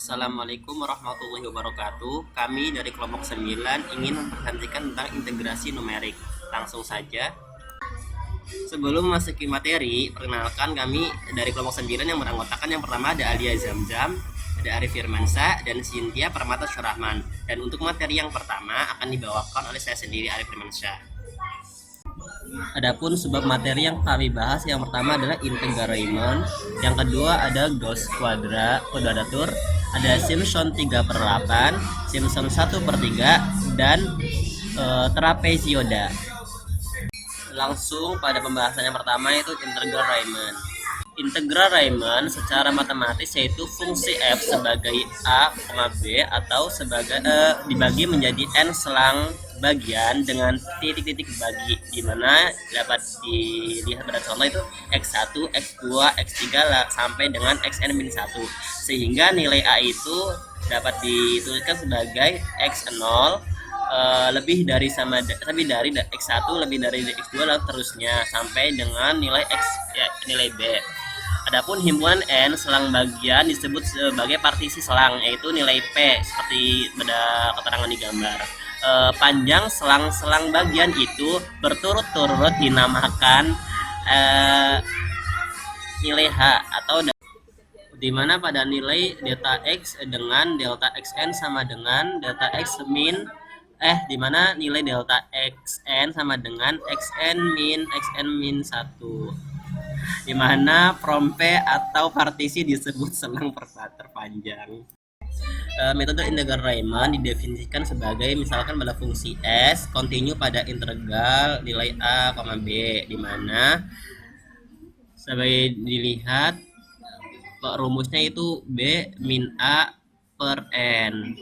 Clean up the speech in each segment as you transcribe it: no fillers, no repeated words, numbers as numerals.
Assalamualaikum warahmatullahi wabarakatuh. Kami dari kelompok 9 ingin memperhatikan tentang integrasi numerik. Langsung saja. Sebelum memasuki materi, perkenalkan kami dari kelompok 9 yang beranggotakan yang pertama ada Alia Zamzam, ada Arif Firmansyah, dan Cynthia Permata Syurahman. Dan untuk materi yang pertama akan dibawakan oleh saya sendiri, Arif Firmansyah. Adapun sebab materi yang kami bahas yang pertama adalah integral Riemann, yang kedua ada Gauss kuadratur, ada Simpson 3/8, Simpson 1/3, dan trapezioida. Langsung pada pembahasan yang pertama yaitu integral Riemann. Integral Riemann secara matematis yaitu fungsi f sebagai a, b atau sebagai dibagi menjadi n selang bagian dengan titik-titik bagi, di mana dapat dilihat pada contoh itu x1, x2, x3 sampai dengan xn-1, sehingga nilai a itu dapat dituliskan sebagai x0 lebih dari x1 lebih dari x2 dan terusnya sampai dengan nilai x ya, nilai b. Adapun himpunan n selang bagian disebut sebagai partisi selang, yaitu nilai p seperti pada keterangan di gambar. Panjang selang-selang bagian itu berturut-turut dinamakan nilai h, atau di mana pada nilai delta x dengan delta xn sama dengan delta x min di mana nilai delta xn sama dengan xn min 1, di mana prompe atau partisi disebut selang terpanjang. Metode integral Riemann didefinisikan sebagai misalkan pada fungsi s kontinu pada integral nilai a, b, di mana sebagai dilihat rumusnya itu b min a per n,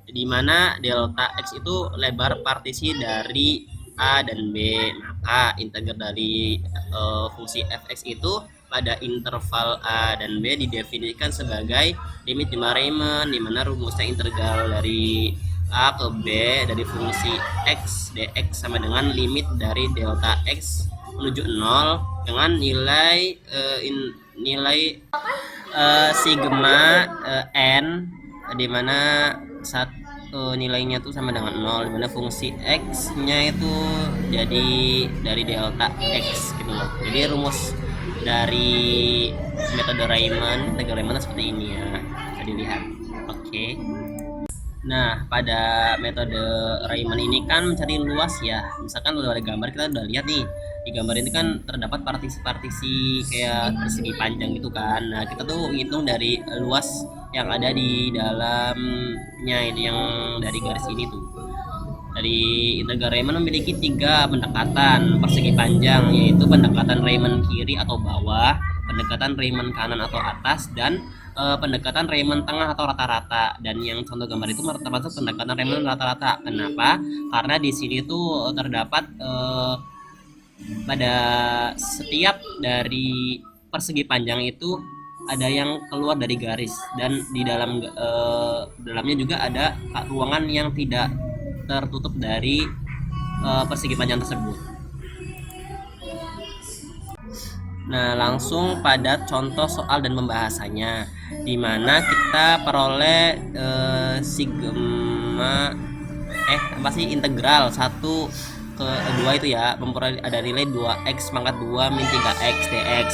di mana delta x itu lebar partisi dari a dan b, maka integral dari fungsi fx itu pada interval a dan b didefinisikan sebagai limit di Riemann, di mana rumusnya integral dari a ke b dari fungsi x dx sama dengan limit dari delta x menuju 0 dengan nilai sigma n, di mana nilainya tuh sama dengan 0, di mana fungsi x nya itu jadi dari delta x gitu loh. Jadi rumus dari metode Riemann, integral Riemann seperti ini ya, bisa dilihat. Oke. Nah, pada metode Riemann ini kan mencari luas ya. Misalkan dari gambar kita udah lihat nih, di gambar ini kan terdapat partisi-partisi kayak persegi panjang gitu kan. Nah, kita tuh ngitung dari luas yang ada di dalamnya, ini yang dari garis ini tuh. Dari integral Riemann memiliki 3 pendekatan persegi panjang, yaitu pendekatan Riemann kiri atau bawah, pendekatan Riemann kanan atau atas, dan pendekatan Riemann tengah atau rata-rata. Dan yang contoh gambar itu termasuk pendekatan Riemann rata-rata. Kenapa? Karena di sini tuh terdapat pada setiap dari persegi panjang itu ada yang keluar dari garis, dan di dalamnya juga ada ruangan yang tidak tertutup dari persegi panjang tersebut. Nah, langsung pada contoh soal dan pembahasannya, di mana kita peroleh sigma integral 1 ke 2 itu ya, memperoleh ada nilai 2x pangkat 2 min 3x dx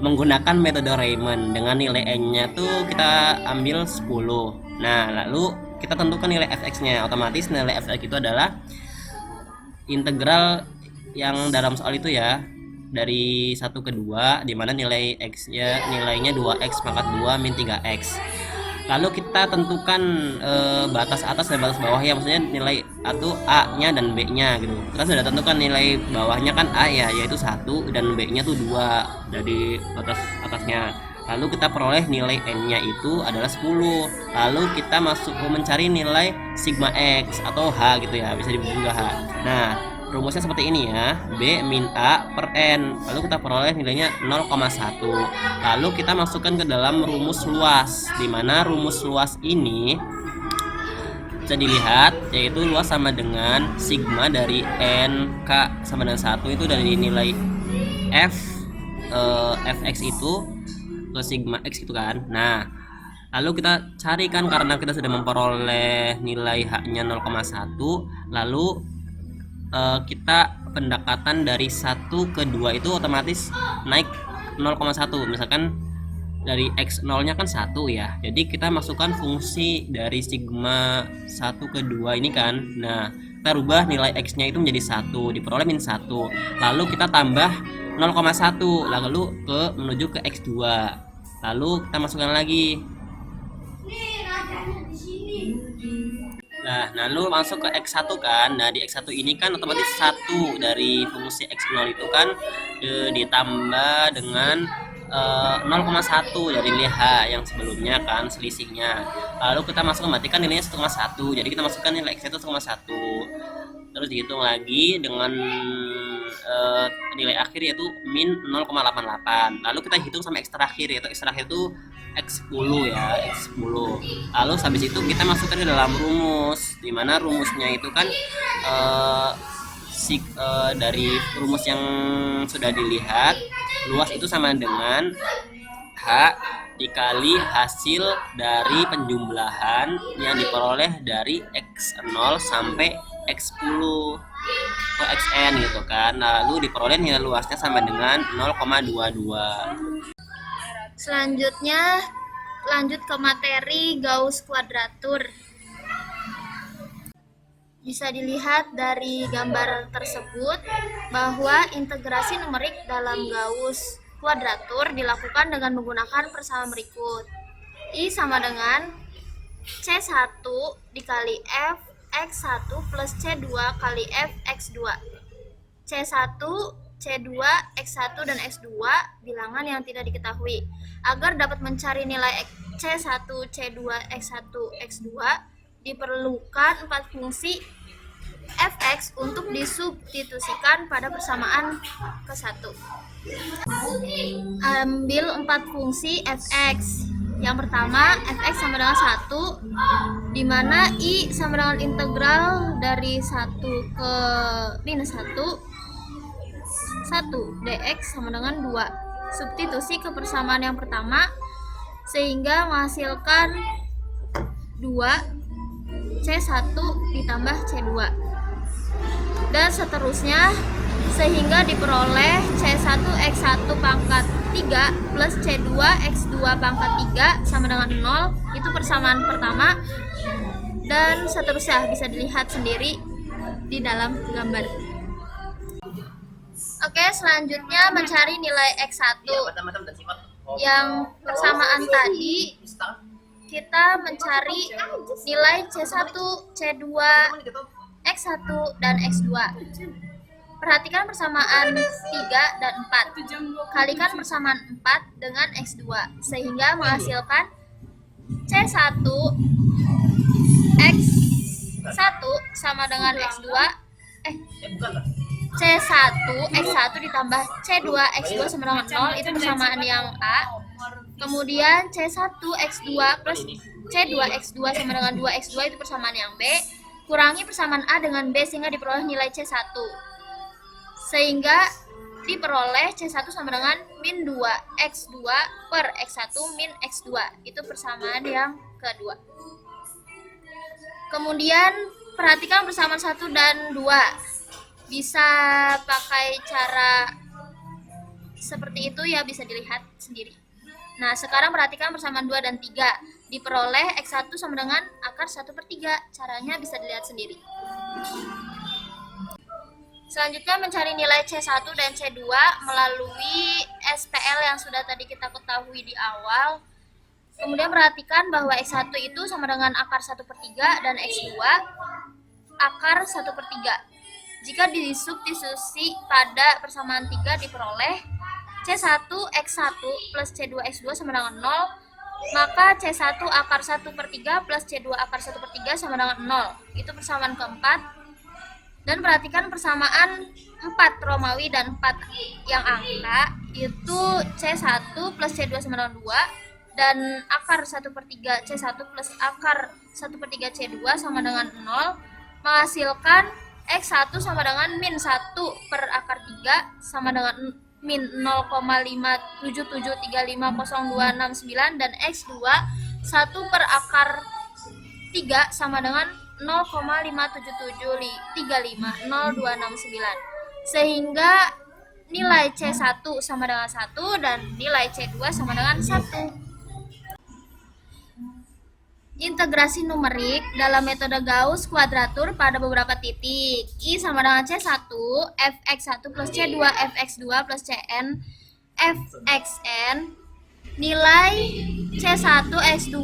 menggunakan metode Riemann dengan nilai n-nya tuh kita ambil 10. Nah, lalu kita tentukan nilai fx-nya. Otomatis nilai fx itu adalah integral yang dalam soal itu ya, dari 1 ke 2, di mana nilai x-nya nilainya 2x pangkat 2 min 3x. Lalu kita tentukan batas atas dan batas bawah ya, maksudnya nilai a-nya dan b-nya gitu. Kita sudah tentukan nilai bawahnya kan a ya, yaitu 1, dan b-nya tuh 2 dari batas atasnya. Lalu kita peroleh nilai n-nya itu adalah 10. Lalu kita mencari nilai sigma x atau h gitu ya, bisa disebut juga h. Nah, rumusnya seperti ini ya, b min a per n. Lalu kita peroleh nilainya 0,1. Lalu kita masukkan ke dalam rumus luas, di mana rumus luas ini bisa dilihat yaitu luas sama dengan sigma dari n k sama dengan 1 itu dari nilai fx itu ke sigma X gitu kan. Nah, lalu kita cari kan, karena kita sudah memperoleh nilai H-nya 0,1, lalu kita pendekatan dari 1 ke 2 itu otomatis naik 0,1. Misalkan dari X0 nya kan 1 ya, jadi kita masukkan fungsi dari sigma 1 ke 2 ini kan. Nah, kita rubah nilai X nya itu menjadi 1, diperoleh min 1, lalu kita tambah 0,1, lalu menuju ke X2, lalu kita masukkan lagi. Nah, lalu masuk ke X1 kan. Nah, di X1 ini kan otomatis 1 dari fungsi X0 itu kan ditambah dengan 0,1 dari nilai H yang sebelumnya kan, selisihnya. Lalu kita masuk, berarti kan nilainya 1,1. Jadi kita masukkan nilai X itu 1,1. Terus dihitung lagi dengan nilai akhir yaitu min 0,88. Lalu kita hitung sama X terakhir, yaitu X terakhir itu X10 ya, X10. Lalu habis itu kita masukkan ke dalam rumus, dimana rumusnya itu kan dari rumus yang sudah dilihat, luas itu sama dengan H dikali hasil dari penjumlahan yang diperoleh dari X0 sampai X10 ke Xn gitu kan. Lalu diperoleh nilai luasnya sama dengan 0,22. Selanjutnya lanjut ke materi Gauss kuadratur. Bisa dilihat dari gambar tersebut bahwa integrasi numerik dalam Gauss kuadratur dilakukan dengan menggunakan persamaan berikut. I sama dengan C1 dikali F X1 plus C2 kali F X2. C1, C2, X1, dan X2 bilangan yang tidak diketahui. Agar dapat mencari nilai C1, C2, X1, X2, diperlukan 4 fungsi fx untuk disubstitusikan pada persamaan ke-1. Ambil 4 fungsi fx. Yang pertama, fx sama dengan 1, di mana i sama dengan integral dari 1 ke minus 1, 1 dx sama dengan 2. Substitusi ke persamaan yang pertama, sehingga menghasilkan 2 C1 ditambah C2. Dan seterusnya, sehingga diperoleh C1 X1 pangkat 3 plus C2 X2 pangkat 3 sama dengan 0. Itu persamaan pertama. Dan seterusnya bisa dilihat sendiri di dalam gambar. Oke, selanjutnya mencari nilai X1. Yang persamaan tadi, kita mencari nilai C1, C2, X1, dan X2. Perhatikan persamaan 3 dan 4. Kalikan persamaan 4 dengan X2, sehingga menghasilkan C1 X1 sama dengan X2. C1 X1 ditambah C2 X2 sama dengan 0, itu persamaan yang A. Kemudian C1 X2 plus C2 X2 sama dengan 2 X2, itu persamaan yang B. Kurangi persamaan A dengan B sehingga diperoleh nilai C1. Sehingga diperoleh C1 sama dengan min 2 X2 per X1 min X2. Itu persamaan yang kedua. Kemudian perhatikan persamaan 1 dan 2. Bisa pakai cara seperti itu ya, bisa dilihat sendiri. Nah, sekarang perhatikan persamaan 2 dan 3. Diperoleh X1 sama dengan akar 1/3. Caranya bisa dilihat sendiri. Selanjutnya mencari nilai C1 dan C2 melalui SPL yang sudah tadi kita ketahui di awal. Kemudian perhatikan bahwa X1 itu sama dengan akar 1/3 dan X2 akar 1/3. Jika disubstitusi pada persamaan 3 diperoleh C1 X1 plus C2 X2 sama dengan 0, maka C1 akar 1/3 plus C2 akar 1/3 sama dengan 0. Itu persamaan keempat. Dan perhatikan persamaan 4 Romawi dan 4 yang angka, itu C1 plus C2 sama dengan 2, dan akar 1/3 C1 plus akar 1/3 C2 sama dengan 0, menghasilkan X1 sama dengan min 1 per akar 3 sama dengan min 0,57735029 dan X2 1 per akar 3 sama dengan 0,577350269, sehingga nilai C1 sama dengan 1 dan nilai C2 sama dengan 1. Integrasi numerik dalam metode Gauss kuadratur pada beberapa titik. I sama dengan C1 fx1 plus C2 fx2 plus Cn fxn. Nilai C1 x2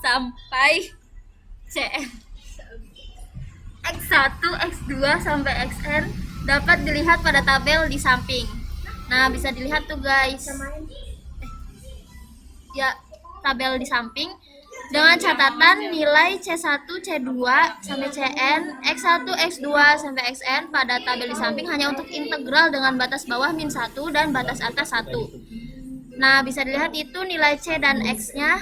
sampai Cn x1 x2 sampai xn dapat dilihat pada tabel di samping. Nah, bisa dilihat tuh guys. Ya, tabel di samping dengan catatan nilai C1, C2 sampai Cn, X1, X2 sampai Xn pada tabel di samping hanya untuk integral dengan batas bawah min 1 dan batas atas 1. Nah, bisa dilihat itu nilai C dan X-nya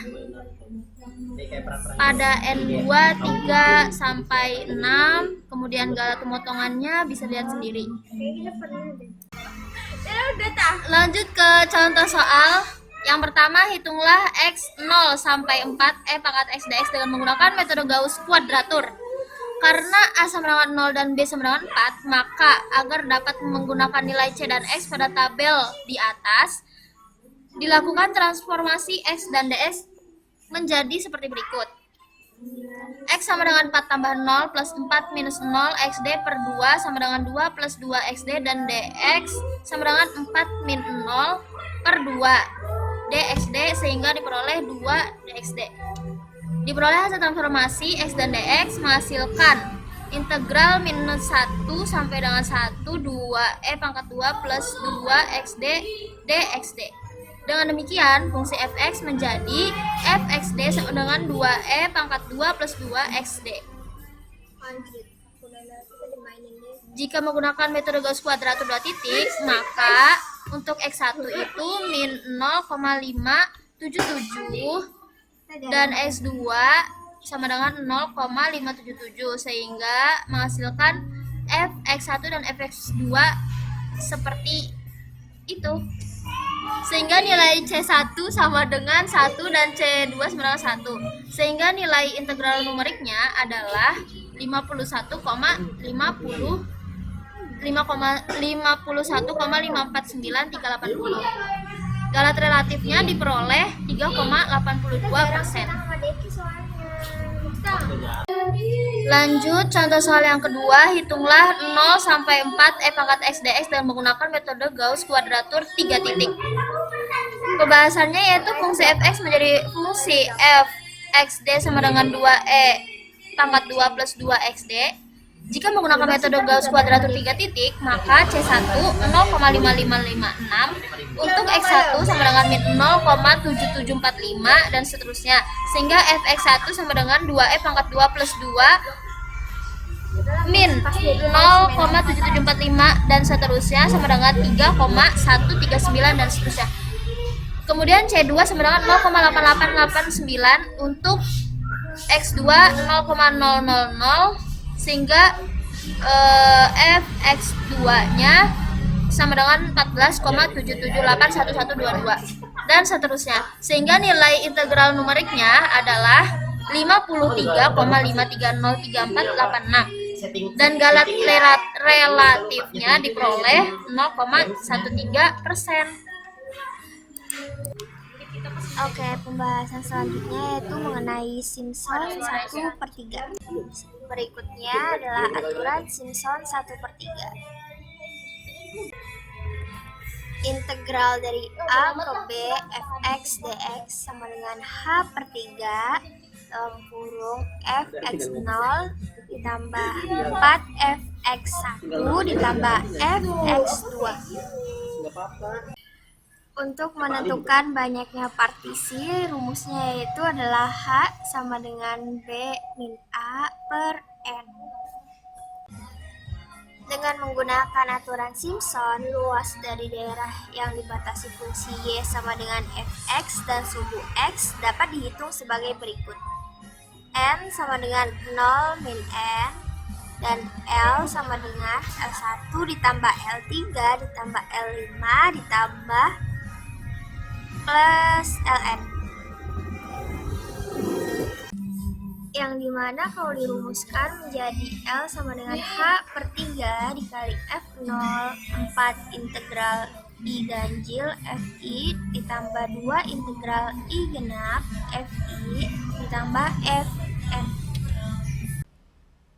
pada N2 3 sampai 6, kemudian galah pemotongannya bisa lihat sendiri. Lanjut ke contoh soal. Yang pertama, hitunglah X 0 sampai 4 pangkat X dx dengan menggunakan metode Gauss kuadratur. Karena A sama dengan 0 dan B sama dengan 4, maka agar dapat menggunakan nilai C dan X pada tabel di atas, dilakukan transformasi X dan dx menjadi seperti berikut. X sama dengan 4 tambah 0 plus 4 minus 0 XD per 2 sama dengan 2 plus 2 XD dan dx sama dengan 4 min 0 per 2 dxd sehingga diperoleh 2 dxd. Diperoleh hasil transformasi X dan dx menghasilkan integral minus 1 sampai dengan 1 2 pangkat 2 plus 2 xd dxd. Dengan demikian, fungsi fx menjadi fxd sama dengan 2 pangkat 2 plus 2 xd. Jika menggunakan metode Gauss kuadratur 2 titik, maka untuk X1 itu min 0,577 dan X2 sama dengan 0,577 sehingga menghasilkan fx1 dan fx2 seperti itu. Sehingga nilai C1 sama dengan 1 dan C2 sama dengan 1. Sehingga nilai integral numeriknya adalah 5,541,549380. Galat relatifnya diperoleh 3,82%. Lanjut contoh soal yang kedua, hitunglah 0 sampai 4 pangkat X dx dengan menggunakan metode Gauss kuadratur 3 titik. Pembahasannya yaitu fungsi fx menjadi fungsi f xd sama dengan 2e pangkat 2 plus 2 xd. Jika menggunakan metode Gauss kuadratur 3 titik, maka C1 0,5556, untuk X1 sama dengan min 0,7745 dan seterusnya. Sehingga fx1 sama dengan 2e pangkat 2 plus 2 min 0,7745 dan seterusnya sama dengan 3,139 dan seterusnya. Kemudian C2 sama dengan 0,8889 untuk X2 0,000 sehingga fx2-nya sama dengan 14,778122 dan seterusnya. Sehingga nilai integral numeriknya adalah 53,5303486 dan galat relatifnya diperoleh 0,13%. Oke, pembahasan selanjutnya yaitu mengenai Simpson 1/3. Berikutnya adalah aturan Simpson 1/3. Integral dari A ke B fx dx sama dengan H/3 dalam kurung fx0 ditambah 4 fx1 ditambah fx2. Untuk menentukan banyaknya partisi, rumusnya yaitu adalah H sama dengan B min A per N. Dengan menggunakan aturan Simpson, luas dari daerah yang dibatasi fungsi Y sama dengan Fx dan suhu X dapat dihitung sebagai berikut. N sama dengan 0 min N, dan L sama dengan L1 ditambah L3 ditambah L5 ditambah plus Ln, yang dimana kalau dirumuskan menjadi L sama dengan H per 3 dikali F0 4 integral I ganjil Fi ditambah 2 integral I genap Fi ditambah Fn,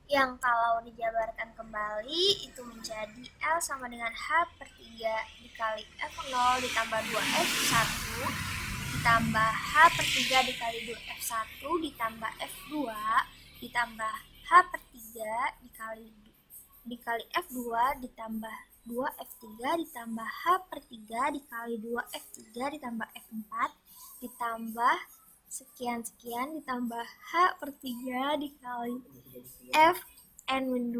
yang kalau dijabarkan kembali itu menjadi L sama dengan H per 3 dikali F0 ditambah 2F1 ditambah H per 3 dikali 2F1 ditambah F2 ditambah H per 3 dikali F2 ditambah 2F3 ditambah H per 3 dikali 2F3 ditambah F4 ditambah sekian-sekian ditambah H per 3 dikali Fn-2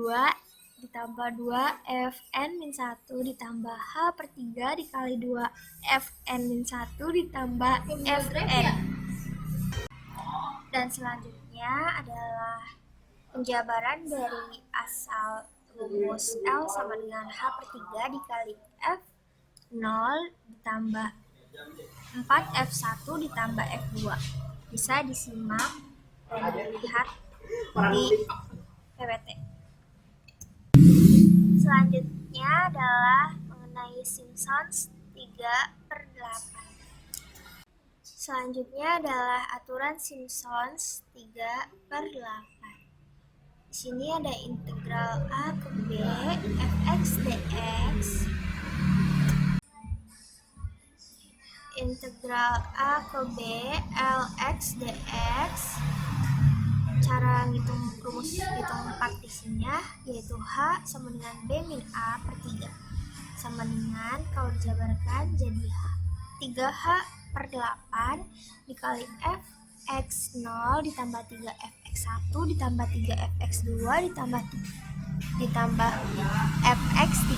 ditambah 2 Fn-1 ditambah H per 3 dikali 2 Fn-1 ditambah Fn. Dan selanjutnya adalah penjabaran dari asal rumus L sama dengan H per 3 dikali F0 ditambah 4F1 ditambah F2. Bisa disimak dan dilihat di PPT. Selanjutnya adalah mengenai Simpsons 3/8. Selanjutnya adalah aturan Simpsons 3/8. Di sini ada integral A ke B fx dx, integral A ke B lx dx. Cara ngitung rumus hitung partisinya yaitu H sama dengan B min A per 3 sama dengan kalau dijabarkan jadi 3H per 8 dikali Fx0 ditambah 3Fx1 ditambah 3Fx2 ditambah Fx3.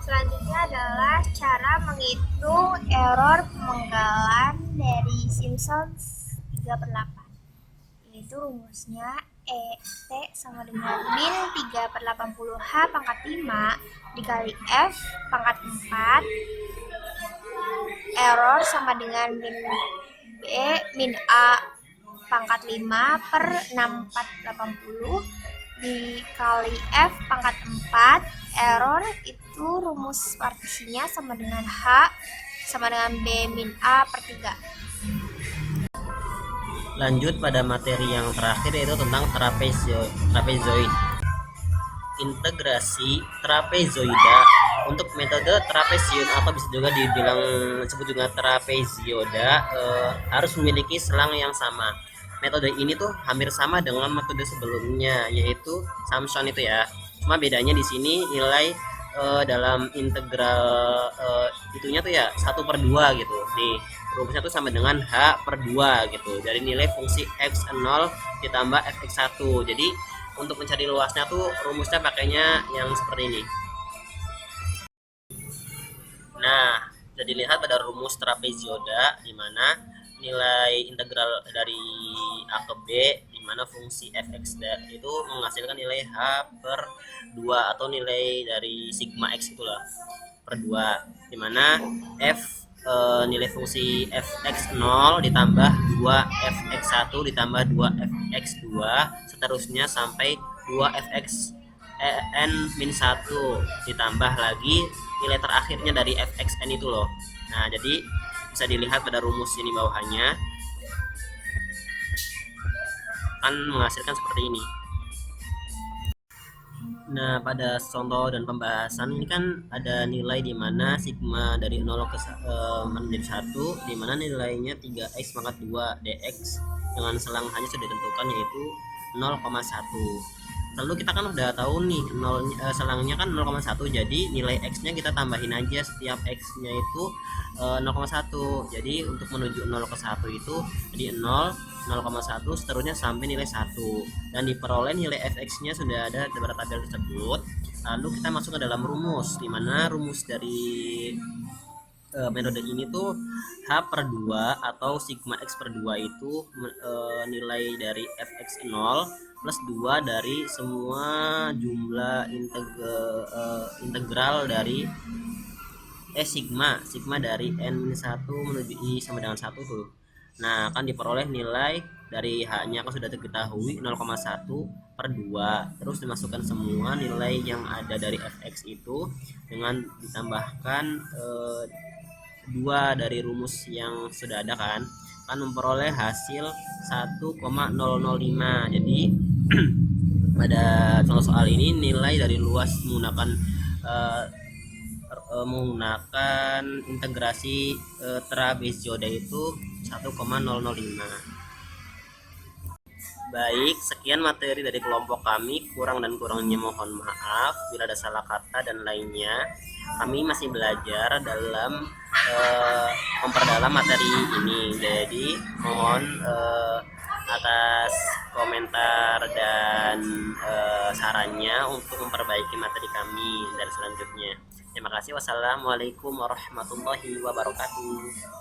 Selanjutnya adalah cara menghitung error pemenggalan dari Simpsons 3/8, yaitu rumusnya ET sama dengan min 3/80H pangkat 5 dikali F pangkat 4 error sama dengan min B min A pangkat 5 per 6/480 dikali F pangkat 4 error itu rumus partisinya sama dengan H sama dengan B min A per 3. Lanjut pada materi yang terakhir yaitu tentang trapezoid. Integrasi trapezoida. Untuk metode trapezium atau bisa juga dibilang disebut juga trapezioda harus memiliki selang yang sama. Metode ini tuh hampir sama dengan metode sebelumnya yaitu Simpson itu ya. Cuma bedanya di sini nilai dalam integral itunya tuh ya 1/2 gitu. Nih rumusnya tuh sama dengan H per 2 gitu dari nilai fungsi X0 ditambah Fx1. Jadi untuk mencari luasnya tuh rumusnya pakainya yang seperti ini. Nah, jadi dilihat pada rumus trapezioda di mana nilai integral dari A ke B di mana fungsi Fx itu menghasilkan nilai H per 2 atau nilai dari sigma X itulah per 2 di mana nilai fungsi fx0 ditambah 2fx1 ditambah 2fx2 seterusnya sampai 2fx n-1 ditambah lagi nilai terakhirnya dari fxn itu loh. Nah, jadi bisa dilihat pada rumus ini bawahannya kan menghasilkan seperti ini. Nah, pada contoh dan pembahasan ini kan ada nilai di mana sigma dari 0 ke menjadi 1 di mana nilainya 3x pangkat 2 dx dengan selang hanya sudah ditentukan yaitu 0,1. Lalu kita kan udah tahu nih selangnya kan 0,1, jadi nilai x-nya kita tambahin aja setiap x-nya itu 0,1. Jadi untuk menuju 0 ke 1 itu jadi 0, 0,1 seterusnya sampai nilai 1 dan diperoleh nilai fx-nya sudah ada pada tabel tersebut. Lalu kita masuk ke dalam rumus di mana rumus dari metode ini tuh H per 2 atau sigma X per 2 itu nilai dari fx 0 plus 2 dari semua jumlah integral dari sigma dari n-1 menuju i sama dengan 1 tuh. Nah, akan diperoleh nilai dari H-nya kan sudah diketahui 0,1 per 2. Terus dimasukkan semua nilai yang ada dari fx itu dengan ditambahkan 2 dari rumus yang sudah ada kan memperoleh hasil 1,005. Jadi pada contoh soal ini nilai dari luas menggunakan integrasi trapezoida itu 1,005. Baik, sekian materi dari kelompok kami. Kurang dan kurangnya mohon maaf bila ada salah kata dan lainnya. Kami masih belajar dalam memperdalam materi ini. Jadi mohon atas komentar dan sarannya untuk memperbaiki materi kami dan selanjutnya. Terima kasih. Wassalamualaikum warahmatullahi wabarakatuh.